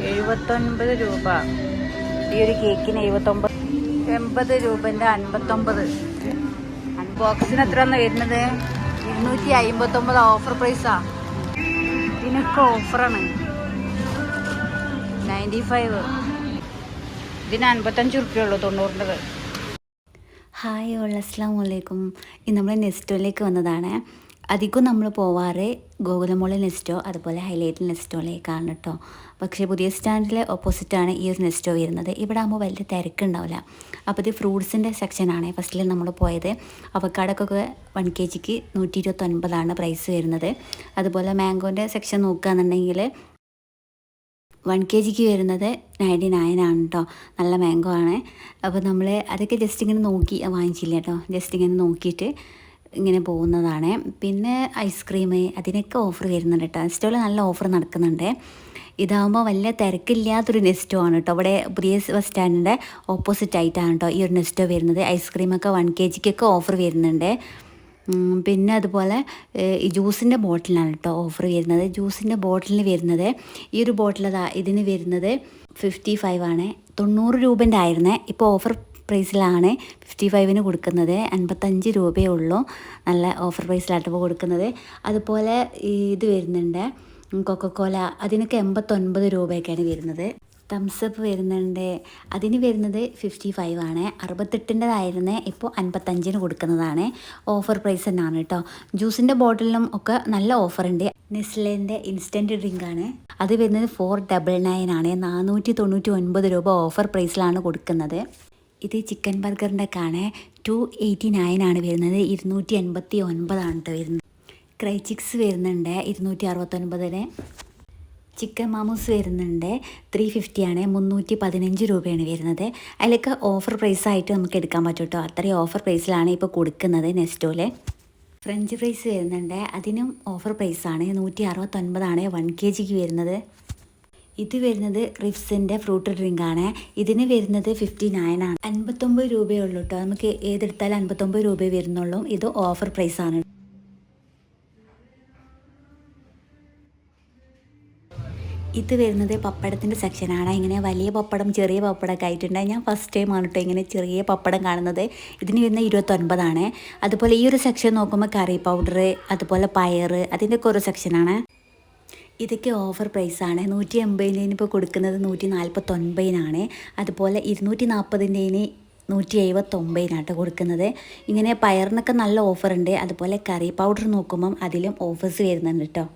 79 രൂപ. ഈ ഒരു കേക്കിന് 80 രൂപൻ്റെ 59. അൺബോക്സിന് എത്രയാണ് വരുന്നത്? 259 ഓഫർ പ്രൈസാ. ഇതിനൊക്കെ ഓഫറാണ്. 95. ഇതിന് 55 ഉറുപ്പിയുള്ളൂ 90. ഹായ് ഓൾ, അസ്സലാമു അലൈക്കും. ഇന്ന് നമ്മൾ നെസ്റ്റോയിലേക്ക് വന്നതാണ്. അധികം നമ്മൾ പോവാറ് ഗോകുലമോളിൽ നെസ്റ്റോ അതുപോലെ ഹൈലൈറ്റ് നെസ്റ്റോയിലേക്കാണ് കേട്ടോ. പക്ഷേ പുതിയ സ്റ്റാൻഡിലെ ഓപ്പോസിറ്റാണ് ഈ ഒരു നെസ്റ്റോ വരുന്നത്. ഇവിടെ ആകുമ്പോൾ വലിയ തിരക്കുണ്ടാവില്ല. അപ്പോൾ ഇത് ഫ്രൂട്ട്സിൻ്റെ സെക്ഷനാണ് ഫസ്റ്റിൽ നമ്മൾ പോയത്. അവക്കാടൊക്കെ 1 kgക്ക് 129 പ്രൈസ് വരുന്നത്. അതുപോലെ മാംഗോൻ്റെ സെക്ഷൻ നോക്കുകയാണെന്നുണ്ടെങ്കിൽ 1 kgക്ക് വരുന്നത് 99 ആണ് കേട്ടോ. നല്ല മാംഗോ ആണ്. അപ്പോൾ നമ്മൾ അതൊക്കെ ജസ്റ്റ് ഇങ്ങനെ നോക്കി വാങ്ങിച്ചില്ല കേട്ടോ. ജസ്റ്റ് ഇങ്ങനെ നോക്കിയിട്ട് ഇങ്ങനെ പോകുന്നതാണ്. പിന്നെ ഐസ്ക്രീം അതിനൊക്കെ ഓഫർ വരുന്നുണ്ട് കേട്ടോ. നെസ്റ്റോയിൽ നല്ല ഓഫർ നടക്കുന്നുണ്ട്. ഇതാകുമ്പോൾ വലിയ തിരക്കില്ലാത്തൊരു നെസ്റ്റോ ആണ് കേട്ടോ. ഇവിടെ പുതിയ ബസ് സ്റ്റാൻഡിൻ്റെ ഓപ്പോസിറ്റ് ആയിട്ടാണ് കേട്ടോ ഈ ഒരു നെസ്റ്റോ വരുന്നത്. ഐസ്ക്രീമൊക്കെ 1 kgക്കൊക്കെ ഓഫർ വരുന്നുണ്ട്. പിന്നെ അതുപോലെ ഈ ജ്യൂസിൻ്റെ ബോട്ടിലാണ് കേട്ടോ ഓഫർ വരുന്നത്. ജ്യൂസിൻ്റെ ബോട്ടിലിന് വരുന്നത് ഈ ഒരു ബോട്ടിൽ ഇതിന് വരുന്നത് 55 ആണ്. 90 രൂപൻ്റെ ആയിരുന്നേ. ഇപ്പോൾ ഓഫർ പ്രൈസിലാണ് 55-ന് കൊടുക്കുന്നത്. 55 രൂപയേ ഉള്ളൂ. നല്ല ഓഫർ പ്രൈസിലായിട്ട് കൊടുക്കുന്നത്. അതുപോലെ ഇത് വരുന്നുണ്ട് കൊക്കക്കോല, അതിനൊക്കെ 89 രൂപയൊക്കെയാണ് വരുന്നത്. തംസപ്പ് വരുന്നുണ്ട്, അതിന് വരുന്നത് 55 ആണ്. 68-ൻ്റെതായിരുന്നേ ഇപ്പോൾ 55-ന് കൊടുക്കുന്നതാണ്. ഓഫർ പ്രൈസ് തന്നെയാണ് കേട്ടോ. ജ്യൂസിൻ്റെ ബോട്ടിലിനും ഒക്കെ നല്ല ഓഫറുണ്ട്. നെസ്ലേൻ്റെ ഇൻസ്റ്റൻറ്റ് ഡ്രിങ്കാണ്. അത് വരുന്നത് 499 ആണ്. 499 രൂപ ഓഫർ പ്രൈസിലാണ് കൊടുക്കുന്നത്. ഇത് ചിക്കൻ ബർഗറിൻ്റെ ആണ് 289 ആണ് വരുന്നത്. 289 ആണ് കേട്ടോ വരുന്നത്. ക്രൈ ചിക്സ് വരുന്നുണ്ട് 269-ന്. ചിക്കൻ മാമൂസ് വരുന്നുണ്ട് 350 ആണ്. 315 രൂപയാണ് വരുന്നത്. അതിലൊക്കെ ഓഫർ പ്രൈസായിട്ട് നമുക്ക് എടുക്കാൻ പറ്റും കേട്ടോ. അത്രയും ഓഫർ പ്രൈസിലാണ് ഇപ്പോൾ കൊടുക്കുന്നത് നെസ്റ്റോയിൽ. ഫ്രഞ്ച് ഫ്രൈസ് വരുന്നുണ്ട്, അതിനും ഓഫർ പ്രൈസാണ്. 169 ആണ് 1 kgക്ക് വരുന്നത്. ഇത് വരുന്നത് റിഫ്സിൻ്റെ ഫ്രൂട്ട് ഡ്രിങ്കാണ്. ഇതിന് വരുന്നത് 59 ആണ്. 59 രൂപയേ ഉള്ളൂ കേട്ടോ. നമുക്ക് ഏതെടുത്താലും 59 രൂപയെ വരുന്നുള്ളൂ. ഇത് ഓഫർ പ്രൈസാണ്. ഇത് വരുന്നത് പപ്പടത്തിൻ്റെ സെക്ഷനാണ്. ഇങ്ങനെ വലിയ പപ്പടം ചെറിയ പപ്പടമൊക്കെ ആയിട്ടുണ്ട്. ഞാൻ ഫസ്റ്റ് ടൈമാണ് കേട്ടോ ഇങ്ങനെ ചെറിയ പപ്പടം കാണുന്നത്. ഇതിന് വരുന്ന 29 ആണ്. അതുപോലെ ഈ ഒരു സെക്ഷൻ നോക്കുമ്പോൾ കറി പൗഡർ, അതുപോലെ പയർ, അതിൻ്റെയൊക്കെ ഒരു സെക്ഷനാണ്. ഇതൊക്കെ ഓഫർ പ്രൈസാണ്. 180-ന് ഇപ്പോൾ കൊടുക്കുന്നത് 149-നാണ്. അതുപോലെ 240-ന് 179-നാട്ടോ കൊടുക്കുന്നത്. ഇങ്ങനെ പയറിനൊക്കെ നല്ല ഓഫറുണ്ട്. അതുപോലെ കറി പൗഡർ നോക്കുമ്പം അതിലും ഓഫേഴ്സ് വരുന്നുണ്ട് കേട്ടോ.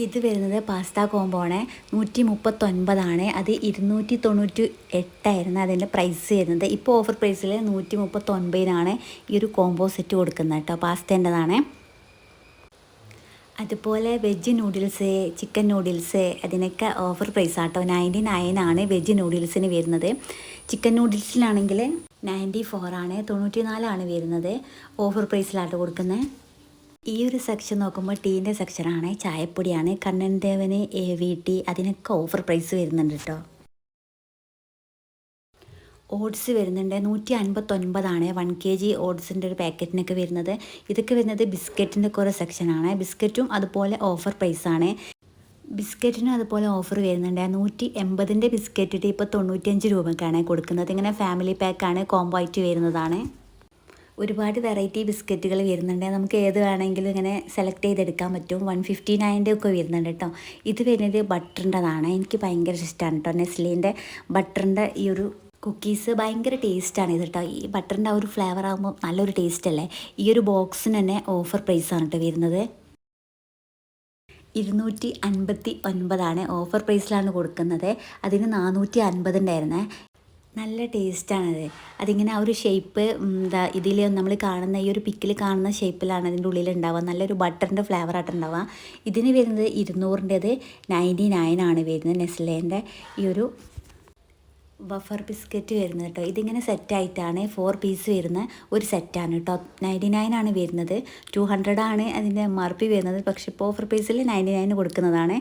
ഇത് വരുന്നത് പാസ്ത കോംബോ ആണ്. 139 ആണ്. അത് 298 ആയിരുന്നു അതിൻ്റെ പ്രൈസ് വരുന്നത്. ഇപ്പോൾ ഓഫർ പ്രൈസിൽ 139-നാണ് ഈ ഒരു കോംബോ സെറ്റ് കൊടുക്കുന്നത് കേട്ടോ. പാസ്തേൻ്റെതാണ്. അതുപോലെ വെജ് നൂഡിൽസ്, ചിക്കൻ നൂഡിൽസ്, അതിനൊക്കെ ഓഫർ പ്രൈസാട്ടോ. 99 ആണ് വെജ് നൂഡിൽസിന് വരുന്നത്. ചിക്കൻ നൂഡിൽസിലാണെങ്കിൽ 94 ആണ്. 94 ആണ് വരുന്നത്. ഓഫർ പ്രൈസിലാട്ടോ കൊടുക്കുന്നത്. ഈ ഒരു സെക്ഷൻ നോക്കുമ്പോൾ ടീൻ്റെ സെക്ഷനാണ്. ചായപ്പൊടിയാണ്. കണ്ണൻ ദേവന്, AVT, അതിനൊക്കെ ഓഫർ പ്രൈസ് വരുന്നുണ്ട് കേട്ടോ. ഓട്സ് വരുന്നുണ്ട് 159 ആണ്. 1 kg ഓട്സിൻ്റെ ഒരു പാക്കറ്റിനൊക്കെ വരുന്നത്. ഇതൊക്കെ വരുന്നത് ബിസ്ക്കറ്റിൻ്റെ ഒക്കെ ഒരു സെക്ഷനാണ്. ബിസ്ക്കറ്റും അതുപോലെ ഓഫർ പ്രൈസാണ്. ബിസ്ക്കറ്റിനും അതുപോലെ ഓഫർ വരുന്നുണ്ട്. 180-ൻ്റെ ബിസ്ക്കറ്റ് ഇപ്പോൾ 95 രൂപയ്ക്കാണ് കൊടുക്കുന്നത്. ഇങ്ങനെ ഫാമിലി പാക്കാണ്, കോംബോ ആയിട്ട് വരുന്നതാണ്. ഒരുപാട് വെറൈറ്റി ബിസ്ക്കറ്റുകൾ വരുന്നുണ്ട്. നമുക്ക് ഏത് വേണമെങ്കിലും ഇങ്ങനെ സെലക്ട് ചെയ്തെടുക്കാൻ പറ്റും. 159-ൻ്റെ ഒക്കെ വരുന്നുണ്ട് കേട്ടോ. ഇത് വരുന്നത് ബട്ടറിൻ്റെതാണ്. എനിക്ക് ഭയങ്കര ഇഷ്ടമാണ് കേട്ടോ. നെസ്ലീൻ്റെ ബട്ടറിൻ്റെ ഈ ഒരു കുക്കീസ് ഭയങ്കര ടേസ്റ്റാണ് ഇത് കേട്ടോ. ഈ ബട്ടറിൻ്റെ ആ ഒരു ഫ്ലേവർ ആകുമ്പോൾ നല്ലൊരു ടേസ്റ്റ് അല്ലേ. ഈ ഒരു ബോക്സിന് തന്നെ ഓഫർ പ്രൈസാണ് കേട്ടോ വരുന്നത്. 259 ആണ്. ഓഫർ പ്രൈസിലാണ് കൊടുക്കുന്നത്. അതിന് 450 ആയിരുന്നേ. നല്ല ടേസ്റ്റാണത്. അതിങ്ങനെ ആ ഒരു ഷേപ്പ് ഇതിൽ നമ്മൾ കാണുന്ന ഈ ഒരു പിക്കിൽ കാണുന്ന ഷേപ്പിലാണ് അതിൻ്റെ ഉള്ളിൽ ഉണ്ടാവുക. നല്ലൊരു ബട്ടറിൻ്റെ ഫ്ലേവറായിട്ട് ഉണ്ടാവുക. ഇതിന് വരുന്നത് 200-ൻ്റേത് 99 ആണ് വരുന്നത്. നെസ്ലേൻ്റെ ഈ ഒരു ബഫർ ബിസ്ക്കറ്റ് വരുന്നത് കേട്ടോ. ഇതിങ്ങനെ സെറ്റായിട്ടാണ് 4 പീസ് വരുന്ന ഒരു സെറ്റാണ് കേട്ടോ. 99 ആണ് വരുന്നത്. 200 ആണ് അതിൻ്റെ MRP വരുന്നത്. പക്ഷേ ഇപ്പോൾ ഓഫർ പ്രൈസിൽ 99 കൊടുക്കുന്നതാണ്.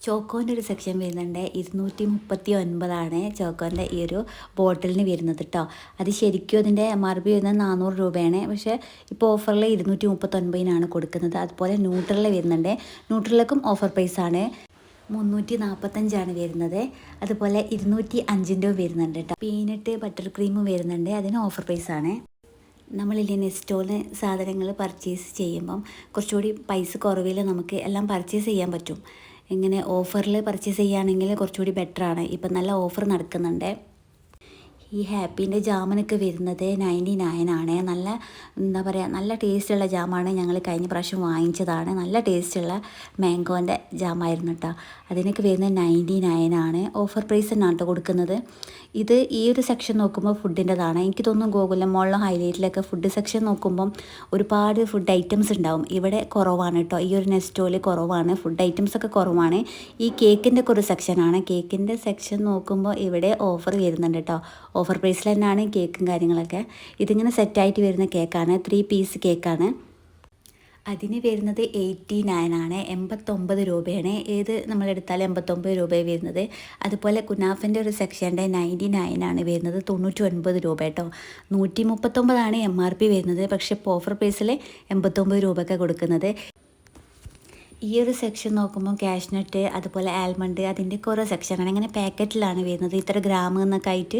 ചോക്കോൻ്റെ ഒരു സെക്ഷൻ വരുന്നുണ്ട്. 239 ചോക്കോൻ്റെ ഈ ഒരു ബോട്ടിലിന് വരുന്നത് കേട്ടോ. അത് ശരിക്കും അതിൻ്റെ MRP വരുന്നത് 400 രൂപയാണ്. പക്ഷേ ഇപ്പോൾ ഓഫറിൽ 239 കൊടുക്കുന്നത്. അതുപോലെ ന്യൂട്രല വരുന്നുണ്ട്. ന്യൂട്രലക്കും ഓഫർ പ്രൈസാണ്. 345 വരുന്നത്. അതുപോലെ 205 വരുന്നുണ്ട് കേട്ടോ. പീനട്ട് ബട്ടർ ക്രീം വരുന്നുണ്ട്. അതിന് ഓഫർ പ്രൈസാണ്. നമ്മളില്ലേ നെസ്റ്റോളിന് സാധനങ്ങൾ പർച്ചേസ് ചെയ്യുമ്പം കുറച്ചുകൂടി പൈസ കുറവിൽ നമുക്ക് എല്ലാം പർച്ചേസ് ചെയ്യാൻ പറ്റും. ഇങ്ങനെ ഓഫറിൽ പർച്ചേസ് ചെയ്യുകയാണെങ്കിൽ കുറച്ചുകൂടി ബെറ്ററാണ്. ഇപ്പം നല്ല ഓഫർ നടക്കുന്നുണ്ട്. ഈ ഹാപ്പീൻ്റെ ജാമിനൊക്കെ വരുന്നത് 99 ആണ്. നല്ല എന്താ പറയുക, നല്ല ടേസ്റ്റുള്ള ജാമാണ്. ഞങ്ങൾ കഴിഞ്ഞ പ്രാവശ്യം വാങ്ങിച്ചതാണ്. നല്ല ടേസ്റ്റുള്ള മാംഗോൻ്റെ ജാമായിരുന്നു കേട്ടോ. അതിനൊക്കെ വരുന്നത് 99 ആണ്. ഓഫർ പ്രൈസ് തന്നെയാണ് കേട്ടോ കൊടുക്കുന്നത്. ഇത് ഈ ഒരു സെക്ഷൻ നോക്കുമ്പോൾ ഫുഡിൻ്റെതാണ്. എനിക്ക് തോന്നുന്നു ഗോകുലം മോളിലും ഹൈലൈറ്റിലൊക്കെ ഫുഡ് സെക്ഷൻ നോക്കുമ്പം ഒരുപാട് ഫുഡ് ഐറ്റംസ് ഉണ്ടാവും. ഇവിടെ കുറവാണ് കേട്ടോ. ഈ ഒരു നെസ്റ്റോയിൽ കുറവാണ്. ഫുഡ് ഐറ്റംസ് ഒക്കെ കുറവാണ്. ഈ കേക്കിൻ്റെ ഒക്കെ ഒരു സെക്ഷനാണ്. കേക്കിൻ്റെ സെക്ഷൻ നോക്കുമ്പോൾ ഇവിടെ ഓഫർ വരുന്നുണ്ട് കേട്ടോ. ഓഫർ പ്രൈസിൽ തന്നെയാണ് കേക്കും കാര്യങ്ങളൊക്കെ. ഇതിങ്ങനെ സെറ്റായിട്ട് വരുന്ന കേക്കാണ്. 3 പീസ് കേക്കാണ്. അതിന് വരുന്നത് 89 ആണ്. 89 രൂപയാണ്. ഏത് നമ്മളെടുത്താലും 89 രൂപയാണ് വരുന്നത്. അതുപോലെ കുനാഫിൻ്റെ ഒരു സെക്ഷൻ്റെ 99 ആണ് വരുന്നത്. 99 രൂപ കേട്ടോ. 139 MRP വരുന്നത്. പക്ഷേ ഇപ്പോൾ ഓഫർ പ്രൈസിൽ 89 രൂപയ്ക്ക് കൊടുക്കുന്നത്. ഈ ഒരു സെക്ഷൻ നോക്കുമ്പോൾ കാഷ്നട്ട് അതുപോലെ ആൽമണ്ട് അതിൻ്റെയൊക്കെ ഓരോ സെക്ഷനാണ്. അങ്ങനെ പാക്കറ്റിലാണ് വരുന്നത്. ഇത്ര ഗ്രാം എന്നൊക്കെ ആയിട്ട്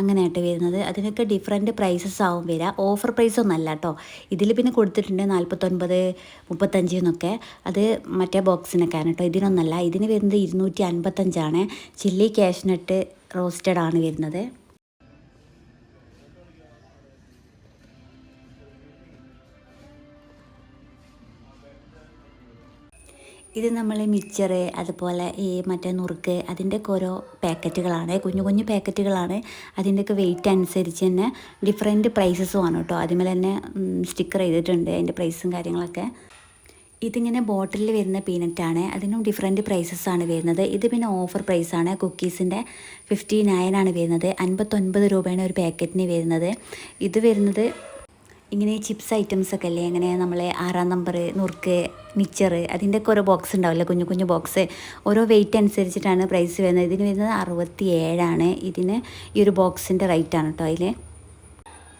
അങ്ങനെയായിട്ട് വരുന്നത്. അതിനൊക്കെ ഡിഫറെൻറ്റ് പ്രൈസസ് ആവും വരിക. ഓഫർ പ്രൈസ് ഒന്നല്ല കേട്ടോ. ഇതിൽ പിന്നെ കൊടുത്തിട്ടുണ്ട് 49, 35 എന്നൊക്കെ. അത് മറ്റേ ബോക്സിനൊക്കെയാണ് കേട്ടോ. ഇതിനൊന്നല്ല. ഇതിന് വരുന്നത് 255 ചില്ലി കാഷ്നട്ട് റോസ്റ്റഡ് ആണ് വരുന്നത്. ഇത് നമ്മൾ മിക്സ്ചർ അതുപോലെ ഈ മറ്റേ നുറുക്ക് അതിൻ്റെയൊക്കെ ഓരോ പാക്കറ്റുകളാണ്. കുഞ്ഞു കുഞ്ഞു പാക്കറ്റുകളാണ്. അതിൻ്റെയൊക്കെ വെയിറ്റ് അനുസരിച്ച് തന്നെ ഡിഫറെൻറ്റ് പ്രൈസസും ആണ് കേട്ടോ. അതിന്മേൽ തന്നെ സ്റ്റിക്കർ ചെയ്തിട്ടുണ്ട് അതിൻ്റെ പ്രൈസും കാര്യങ്ങളൊക്കെ. ഇതിങ്ങനെ ബോട്ടിലിൽ വരുന്ന പീനട്ടാണ്. അതിനും ഡിഫറെൻറ്റ് പ്രൈസസ് ആണ് വരുന്നത്. ഇത് പിന്നെ ഓഫർ പ്രൈസാണ്. കുക്കീസിൻ്റെ 59 ആണ് വരുന്നത്. 59 രൂപയാണ് ഒരു പാക്കറ്റിന് വരുന്നത്. ഇത് വരുന്നത് ഇങ്ങനെ ചിപ്സ് ഐറ്റംസ് ഒക്കെ അല്ലേ, അങ്ങനെ നമ്മൾ 6-ാം നമ്പർ നുറുക്ക് മിക്സർ അതിൻ്റെയൊക്കെ ഓരോ ബോക്സ് ഉണ്ടാവില്ല, കുഞ്ഞു കുഞ്ഞു ബോക്സ്. ഓരോ വെയിറ്റ് അനുസരിച്ചിട്ടാണ് പ്രൈസ് വരുന്നത്. ഇതിന് വരുന്നത് 67 ഇതിന് ഈ ഒരു ബോക്സിൻ്റെ റേറ്റാണ് കേട്ടോ. അതിൽ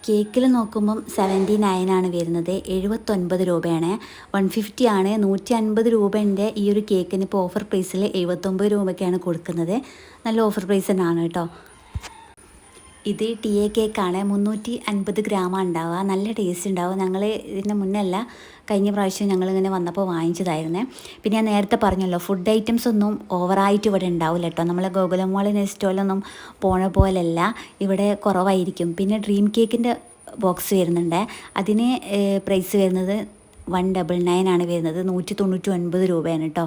കേക്കിൽ നോക്കുമ്പം 79 ആണ് വരുന്നത്. 79 രൂപയാണ്. 150 ആണ്. 150 രൂപേൻ്റെ ഈ ഒരു കേക്കിന് ഇപ്പോൾ ഓഫർ പ്രൈസിൽ 79 രൂപയ്ക്കാണ് കൊടുക്കുന്നത്. നല്ല ഓഫർ പ്രൈസ് തന്നെയാണ് കേട്ടോ. ഇത് TA കേക്കാണ്. 350 ഗ്രാമാണ് ഉണ്ടാവുക. നല്ല ടേസ്റ്റ് ഉണ്ടാവും. ഞങ്ങൾ ഇതിന് മുന്നല്ല കഴിഞ്ഞ പ്രാവശ്യം ഞങ്ങളിങ്ങനെ വന്നപ്പോൾ വാങ്ങിച്ചതായിരുന്നേ. പിന്നെ ഞാൻ നേരത്തെ പറഞ്ഞല്ലോ ഫുഡ് ഐറ്റംസ് ഒന്നും ഓവറായിട്ട് ഇവിടെ ഉണ്ടാവില്ല കേട്ടോ. നമ്മളെ ഗോകുലം മോൾ നെസ്റ്റോലൊന്നും പോണ പോലെയല്ല, ഇവിടെ കുറവായിരിക്കും. പിന്നെ ഡ്രീം കേക്കിൻ്റെ ബോക്സ് വരുന്നുണ്ട്. അതിന് പ്രൈസ് വരുന്നത് 199 ആണ് വരുന്നത്. 199 രൂപയാണ് കേട്ടോ.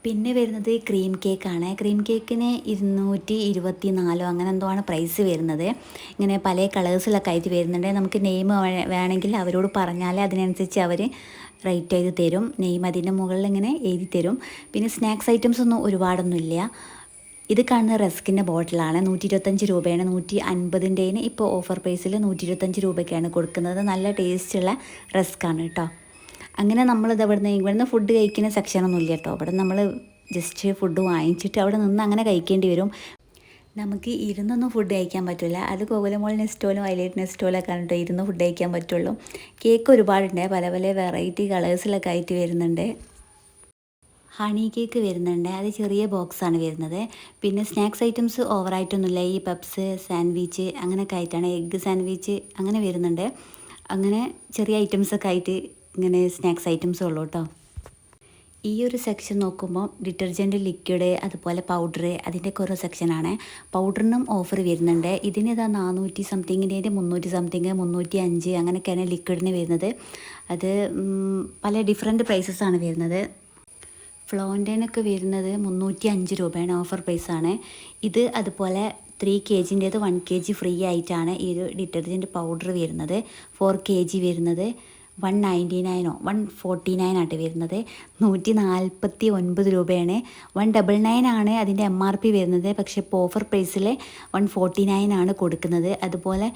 പിന്നെ വരുന്നത് ക്രീം കേക്കാണ്. ക്രീം കേക്കിന് 224 അങ്ങനെ എന്തോ ആണ് പ്രൈസ് വരുന്നത്. ഇങ്ങനെ പല കളേഴ്സിലൊക്കെ ആയിട്ട് വരുന്നുണ്ട്. നമുക്ക് നെയിം വേണമെങ്കിൽ അവരോട് പറഞ്ഞാൽ അതിനനുസരിച്ച് അവർ റേറ്റ് ചെയ്ത് തരും. നെയിം അതിൻ്റെ മുകളിൽ ഇങ്ങനെ എഴുതി തരും. പിന്നെ സ്നാക്സ് ഐറ്റംസ് ഒന്നും ഒരുപാടൊന്നുമില്ല. ഇത് കാണുന്ന റസ്കിൻ്റെ ബോട്ടിലാണ്. 125 രൂപയാണ്. 150ൻ്റെ ഇപ്പോൾ ഓഫർ പ്രൈസിൽ 125 രൂപയ്ക്കാണ് കൊടുക്കുന്നത്. നല്ല ടേസ്റ്റുള്ള റസ്ക്കാണ് കേട്ടോ. അങ്ങനെ നമ്മളിത് ഇവിടുന്ന് ഫുഡ് കഴിക്കുന്ന സെക്ഷനൊന്നും ഇല്ല കേട്ടോ. അവിടെ നമ്മൾ ജസ്റ്റ് ഫുഡ് വാങ്ങിച്ചിട്ട് അവിടെ നിന്ന് അങ്ങനെ കഴിക്കേണ്ടി വരും. നമുക്ക് ഇരുന്നൊന്നും ഫുഡ് കഴിക്കാൻ പറ്റില്ല. അത് ഗോകുലം മോൾ നെസ്റ്റോലും ഹൈലൈറ്റ് നെസ്റ്റോലൊക്കെ ആണ് കേട്ടോ ഇരുന്ന് ഫുഡ് കഴിക്കാൻ പറ്റുള്ളൂ. കേക്ക് ഒരുപാടുണ്ട്. പല പല വെറൈറ്റി കളേഴ്സിലൊക്കെ ആയിട്ട് വരുന്നുണ്ട്. ഹണി കേക്ക് വരുന്നുണ്ട്. അത് ചെറിയ ബോക്സാണ് വരുന്നത്. പിന്നെ സ്നാക്സ് ഐറ്റംസ് ഓവറായിട്ടൊന്നുമില്ല. ഈ പപ്സ് സാൻഡ്വിച്ച് അങ്ങനെയൊക്കെ ആയിട്ടാണ്. എഗ്ഗ് സാൻഡ്വിച്ച് അങ്ങനെ വരുന്നുണ്ട്. അങ്ങനെ ചെറിയ ഐറ്റംസൊക്കെ ആയിട്ട് ഇങ്ങനെ സ്നാക്സ് ഐറ്റംസും ഉള്ളൂ കേട്ടോ. ഈ ഒരു സെക്ഷൻ നോക്കുമ്പോൾ ഡിറ്റർജൻറ്റ്, ലിക്വിഡ് അതുപോലെ പൗഡർ അതിൻ്റെയൊക്കെ ഓരോ സെക്ഷനാണ്. പൗഡറിനും ഓഫർ വരുന്നുണ്ട്. ഇതിന് ഇതാ 400 സംതിങ്ങിൻ്റെ 300 സംതിങ് 305 അങ്ങനെയൊക്കെയാണ് ലിക്വിഡിന് വരുന്നത്. അത് പല ഡിഫറെൻറ്റ് പ്രൈസസാണ് വരുന്നത്. ഫ്ലോൻ്റെനൊക്കെ വരുന്നത് 305 രൂപയാണ്. ഓഫർ പ്രൈസാണ്. ഇത് അതുപോലെ 3 kgൻ്റേത് 1 kg ഫ്രീ ആയിട്ടാണ് ഈ ഒരു ഡിറ്റർജൻറ്റ് പൗഡർ വരുന്നത്. 4 kg വരുന്നത് 199 149 ആയിട്ട് വരുന്നത്. 149 രൂപയാണ്. 199 ആണ് അതിൻ്റെ MRP വരുന്നത്. പക്ഷേ ഇപ്പോൾ ഓഫർ പ്രൈസിൽ 149 ആണ് കൊടുക്കുന്നത്. അതുപോലെ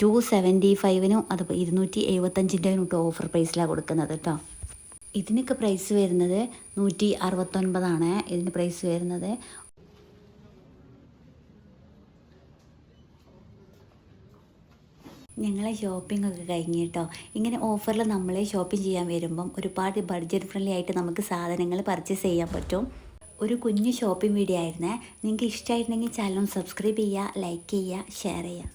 275 അതുപോലെ 275 ഓഫർ പ്രൈസിലാണ് കൊടുക്കുന്നത് കേട്ടോ. ഇതിനൊക്കെ പ്രൈസ് വരുന്നത് 169 ഇതിന് പ്രൈസ് വരുന്നത്. ഞങ്ങളെ ഷോപ്പിംഗ് ഒക്കെ കഴിഞ്ഞ് കേട്ടോ. ഇങ്ങനെ ഓഫറിൽ നമ്മൾ ഷോപ്പിംഗ് ചെയ്യാൻ വരുമ്പം ഒരുപാട് ബഡ്ജറ്റ് ഫ്രണ്ട്ലി ആയിട്ട് നമുക്ക് സാധനങ്ങൾ പർച്ചേസ് ചെയ്യാൻ പറ്റും. ഒരു കുഞ്ഞു ഷോപ്പിംഗ് വീഡിയോ ആയിരുന്നേ. നിങ്ങൾക്ക് ഇഷ്ടമായിട്ടുണ്ടെങ്കിൽ ചാനൽ സബ്സ്ക്രൈബ് ചെയ്യുക, ലൈക്ക് ചെയ്യുക, ഷെയർ ചെയ്യുക.